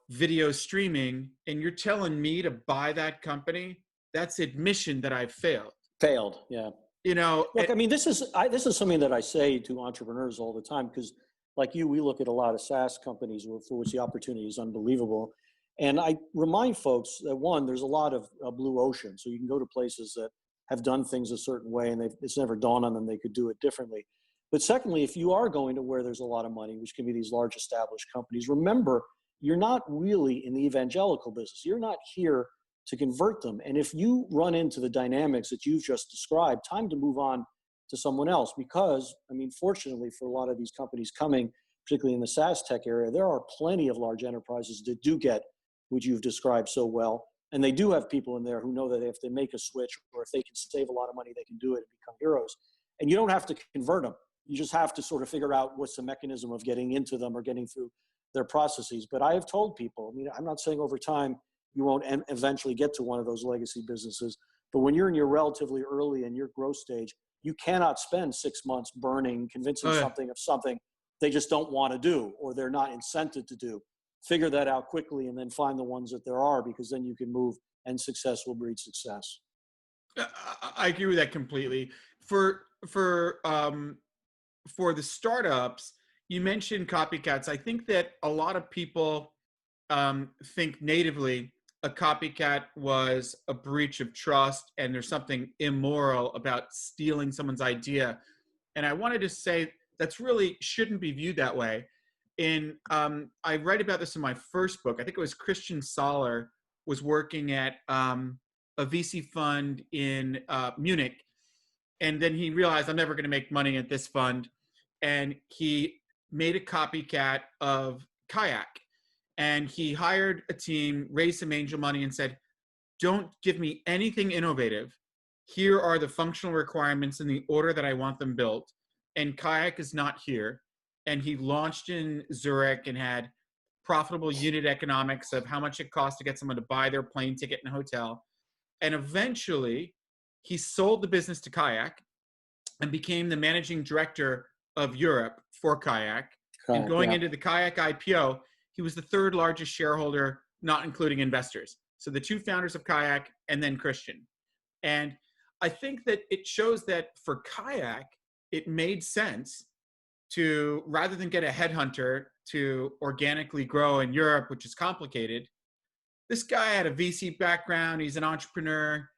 video streaming, and you're telling me to buy that company. That's admission that I've failed. Yeah. Look, I mean, this is something that I say to entrepreneurs all the time, because like you, we look at a lot of SaaS companies for which the opportunity is unbelievable. And I remind folks that, one, there's a lot of blue ocean. So you can go to places that have done things a certain way and it's never dawned on them they could do it differently. But secondly, if you are going to where there's a lot of money, which can be these large established companies, remember, you're not really in the evangelical business. You're not here to convert them. And if you run into the dynamics that you've just described, time to move on to someone else. Because, I mean, fortunately for a lot of these companies coming, particularly in the SaaS tech area, there are plenty of large enterprises that do get what you've described so well. And they do have people in there who know that if they make a switch, or if they can save a lot of money, they can do it and become heroes. And you don't have to convert them. You just have to sort of figure out what's the mechanism of getting into them or getting through their processes. But I have told people, I mean, I'm not saying over time you won't eventually get to one of those legacy businesses, but when you're in your relatively early in your growth stage, you cannot spend 6 months burning, convincing something of something they just don't want to do, or they're not incented to do. Figure that out quickly, and then find the ones that there are, because then you can move, and success will breed success. I agree with that completely. For the startups, you mentioned copycats. I think that a lot of people think natively a copycat was a breach of trust, and there's something immoral about stealing someone's idea. And I wanted to say that's really shouldn't be viewed that way. I write about this in my first book. I think it was Christian Soller was working at a VC fund in Munich, and then he realized, I'm never going to make money at this fund, and he made a copycat of Kayak. And he hired a team, raised some angel money, and said, don't give me anything innovative. Here are the functional requirements in the order that I want them built. And Kayak is not here. And he launched in Zurich and had profitable unit economics of how much it costs to get someone to buy their plane ticket and hotel. And eventually, he sold the business to Kayak and became the managing director of Europe for Kayak. And going into the Kayak IPO, he was the third largest shareholder, not including investors. So the two founders of Kayak, and then Christian. And I think that it shows that for Kayak, it made sense to, rather than get a headhunter to organically grow in Europe, which is complicated. This guy had a VC background. He's an entrepreneur.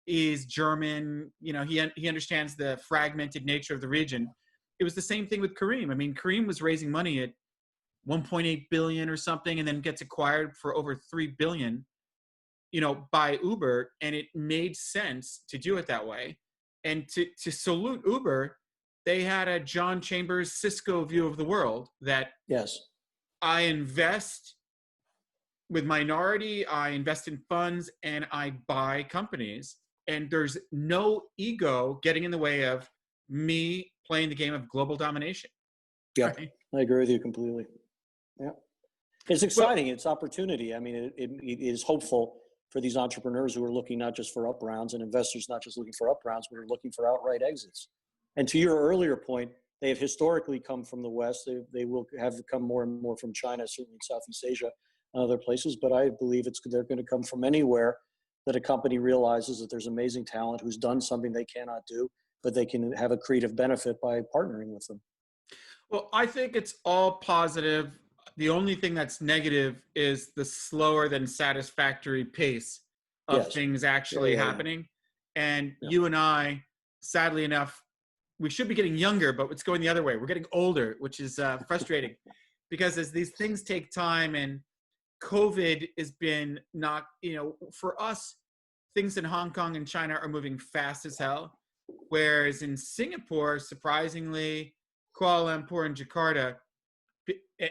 He's German. You know, he understands the fragmented nature of the region. It was the same thing with Kareem. I mean, Kareem was raising money at 1.8 billion or something, and then gets acquired for over 3 billion, you know, by Uber. And it made sense to do it that way. And to salute Uber, they had a John Chambers Cisco view of the world that I invest with minority, I invest in funds, and I buy companies. And there's no ego getting in the way of me playing the game of global domination. Yeah, right? I agree with you completely. Yeah, it's exciting. It's opportunity. I mean, it is hopeful for these entrepreneurs who are looking not just for up rounds, and investors not just looking for up rounds, but are looking for outright exits. And to your earlier point, they have historically come from the West. They will have come more and more from China, certainly in Southeast Asia and other places. But I believe they're going to come from anywhere that a company realizes that there's amazing talent who's done something they cannot do, but they can have a creative benefit by partnering with them. Well, I think it's all positive. The only thing that's negative is the slower than satisfactory pace of things actually happening. And you and I, sadly enough, we should be getting younger, but it's going the other way. We're getting older, which is frustrating because as these things take time, and COVID has been not, you know, for us, things in Hong Kong and China are moving fast as hell. Whereas in Singapore, surprisingly, Kuala Lumpur and Jakarta,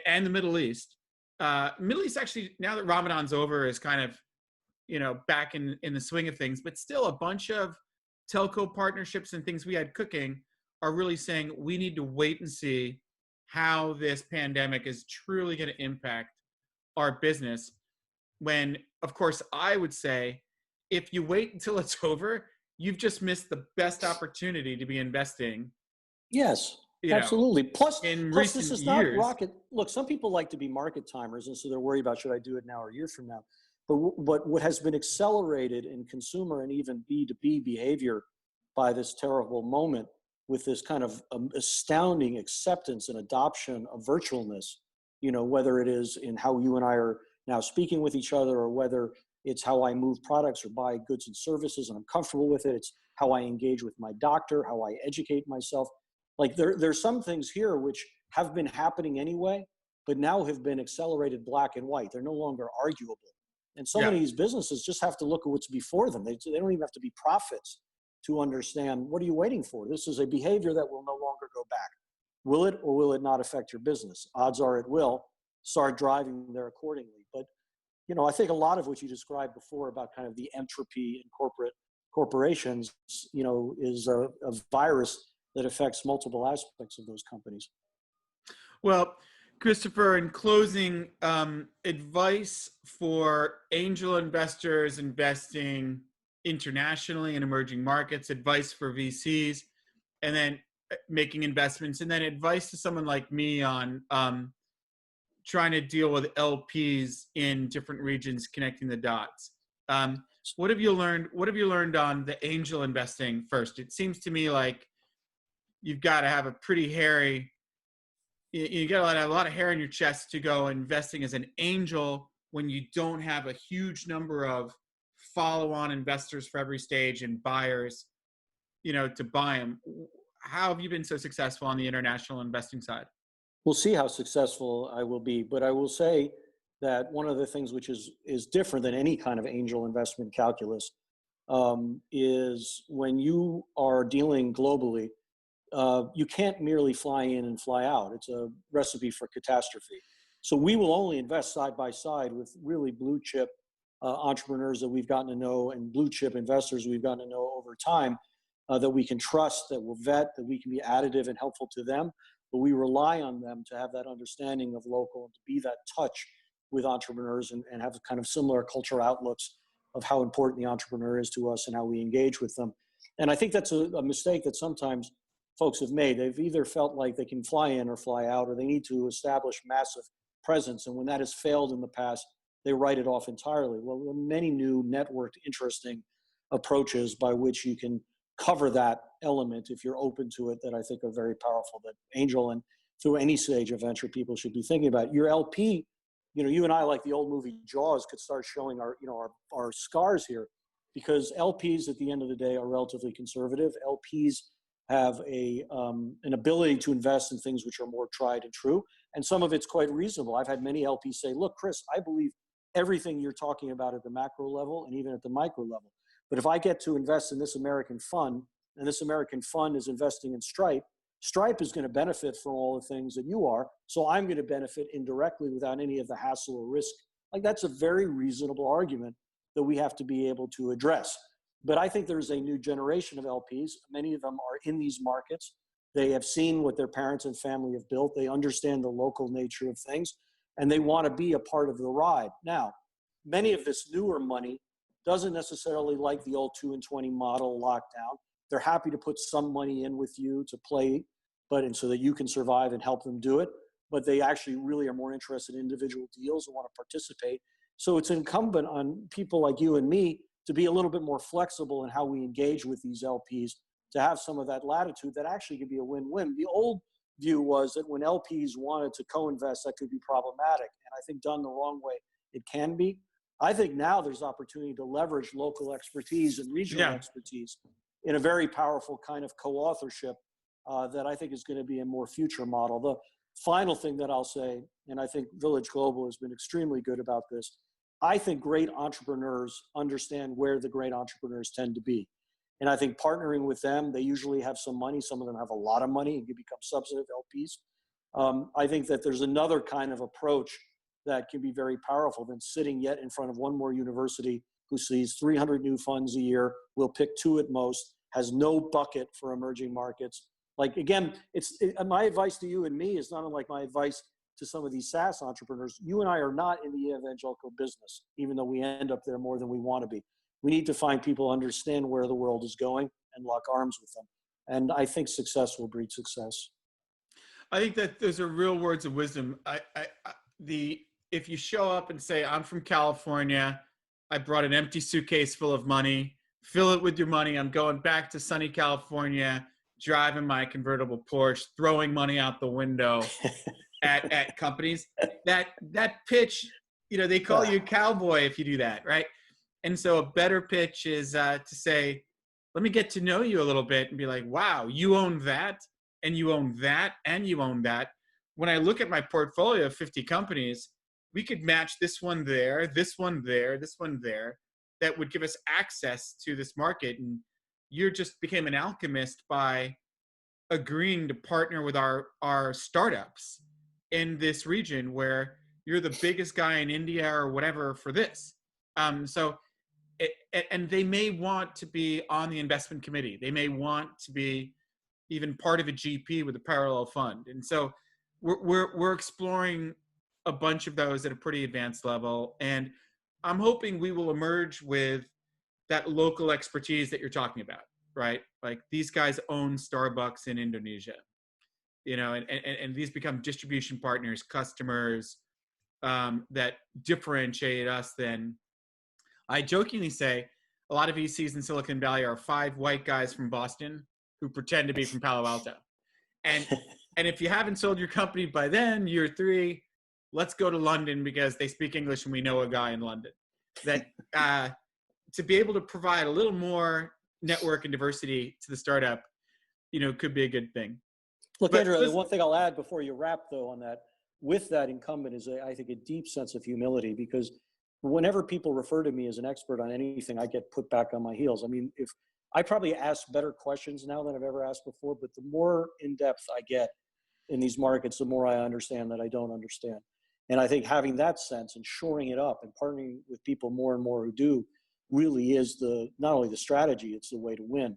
and the Middle East actually, now that Ramadan's over, is kind of, you know, back in the swing of things, but still a bunch of telco partnerships and things we had cooking are really saying we need to wait and see how this pandemic is truly going to impact our business. When, of course, I would say if you wait until it's over, you've just missed the best opportunity to be investing. Yes. Absolutely. Plus, this is not rocket. Look, some people like to be market timers, and so they're worried about, should I do it now or a year from now? But what has been accelerated in consumer and even B2B behavior by this terrible moment, with this kind of astounding acceptance and adoption of virtualness, you know, whether it is in how you and I are now speaking with each other, or whether it's how I move products or buy goods and services and I'm comfortable with it. It's how I engage with my doctor, how I educate myself. Like there's some things here which have been happening anyway, but now have been accelerated black and white. They're no longer arguable. And so many of these businesses just have to look at what's before them. They don't even have to be prophets to understand, what are you waiting for? This is a behavior that will no longer go back. Will it or will it not affect your business? Odds are it will. Start driving there accordingly. But, I think a lot of what you described before about kind of the entropy in corporations, is a virus that affects multiple aspects of those companies. Well, Christopher, in closing, advice for angel investors investing internationally in emerging markets, advice for VCs, and then making investments, and then advice to someone like me on trying to deal with LPs in different regions, connecting the dots. What have you learned? What have you learned on the angel investing first? It seems to me like you've got to have a pretty hairy, you got to have a lot of hair in your chest to go investing as an angel when you don't have a huge number of follow-on investors for every stage and buyers, to buy them. How have you been so successful on the international investing side? We'll see how successful I will be, but I will say that one of the things which is different than any kind of angel investment calculus is when you are dealing globally, you can't merely fly in and fly out. It's a recipe for catastrophe. So we will only invest side by side with really blue chip entrepreneurs that we've gotten to know, and blue chip investors we've gotten to know over time, that we can trust, that will vet, that we can be additive and helpful to them. But we rely on them to have that understanding of local and to be that touch with entrepreneurs and have kind of similar cultural outlooks of how important the entrepreneur is to us and how we engage with them. And I think that's a mistake that sometimes folks have made. They've either felt like they can fly in or fly out, or they need to establish massive presence. And when that has failed in the past, they write it off entirely. Well, there are many new networked, interesting approaches by which you can cover that element if you're open to it, that I think are very powerful, that angel and through any stage of venture people should be thinking about. Your LP, you and I, like the old movie Jaws, could start showing our scars here, because LPs at the end of the day are relatively conservative. LPs have an ability to invest in things which are more tried and true, and some of it's quite reasonable. I've had many LPs say, look, Chris, I believe everything you're talking about at the macro level and even at the micro level. But if I get to invest in this American fund, and this American fund is investing in Stripe, Stripe is going to benefit from all the things that you are. So I'm going to benefit indirectly without any of the hassle or risk. Like, that's a very reasonable argument that we have to be able to address. But I think there's a new generation of LPs. Many of them are in these markets. They have seen what their parents and family have built. They understand the local nature of things, and they want to be a part of the ride. Now, many of this newer money doesn't necessarily like the old 2 and 20 model lockdown. They're happy to put some money in with you to play, and so that you can survive and help them do it. But they actually really are more interested in individual deals and want to participate. So it's incumbent on people like you and me to be a little bit more flexible in how we engage with these LPs, to have some of that latitude that actually could be a win-win. The old view was that when LPs wanted to co-invest, that could be problematic. And I think done the wrong way, it can be. I think now there's opportunity to leverage local expertise and regional expertise in a very powerful kind of co-authorship that I think is going to be a more future model. The final thing that I'll say, and I think Village Global has been extremely good about this, I think great entrepreneurs understand where the great entrepreneurs tend to be. And I think partnering with them, they usually have some money. Some of them have a lot of money and can become substantive LPs. I think that there's another kind of approach that can be very powerful than sitting yet in front of one more university who sees 300 new funds a year, will pick 2 at most, has no bucket for emerging markets. Like, again, my advice to you and me is not unlike my advice to some of these SaaS entrepreneurs. You and I are not in the evangelical business, even though we end up there more than we want to be. We need to find people who understand where the world is going and lock arms with them. And I think success will breed success. I think that those are real words of wisdom. If you show up and say, I'm from California, I brought an empty suitcase full of money, fill it with your money, I'm going back to sunny California, driving my convertible Porsche, throwing money out the window at companies, that pitch, they call you a cowboy if you do that, right? And so a better pitch is to say, let me get to know you a little bit and be like, wow, you own that, and you own that, and you own that. When I look at my portfolio of 50 companies, we could match this one there, this one there, this one there, that would give us access to this market. And you just became an alchemist by agreeing to partner with our startups in this region where you're the biggest guy in India or whatever for this. And they may want to be on the investment committee. They may want to be even part of a GP with a parallel fund. And so we're exploring a bunch of those at a pretty advanced level. And I'm hoping we will emerge with that local expertise that you're talking about, right? Like these guys own Starbucks in Indonesia, and these become distribution partners, customers that differentiate us. Then I jokingly say a lot of VCs in Silicon Valley are 5 white guys from Boston who pretend to be from Palo Alto. And if you haven't sold your company by then, year 3, let's go to London because they speak English and we know a guy in London. That to be able to provide a little more network and diversity to the startup, could be a good thing. Look, Andrew, the one thing I'll add before you wrap, though, on that, with that incumbent is, I think, a deep sense of humility, because whenever people refer to me as an expert on anything, I get put back on my heels. I mean, if I probably ask better questions now than I've ever asked before, but the more in-depth I get in these markets, the more I understand that I don't understand. And I think having that sense and shoring it up and partnering with people more and more who do really is not only the strategy, it's the way to win.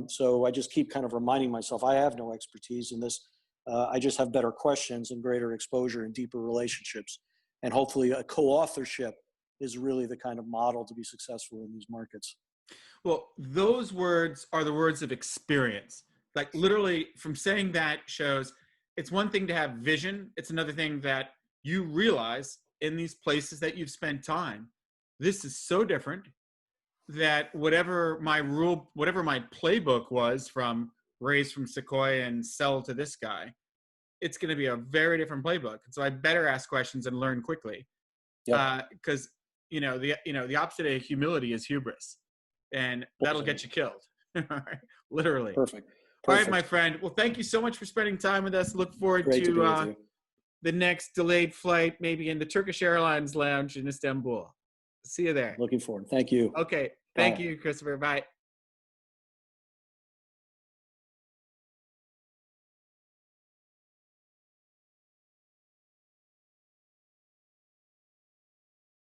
So I just keep kind of reminding myself, I have no expertise in this. I just have better questions and greater exposure and deeper relationships. And hopefully a co-authorship is really the kind of model to be successful in these markets. Well, those words are the words of experience. Like literally from saying that shows it's one thing to have vision. It's another thing that you realize in these places that you've spent time, this is so different that whatever my playbook was from raise from Sequoia and sell to this guy, it's going to be a very different playbook. And so I better ask questions and learn quickly. Because the opposite of humility is hubris, and that'll get you killed. Literally. Perfect. All right, my friend. Well, thank you so much for spending time with us. Look forward to the next delayed flight, maybe in the Turkish Airlines lounge in Istanbul. See you there. Looking forward. Thank you. Okay. Thank you, Christopher. Bye.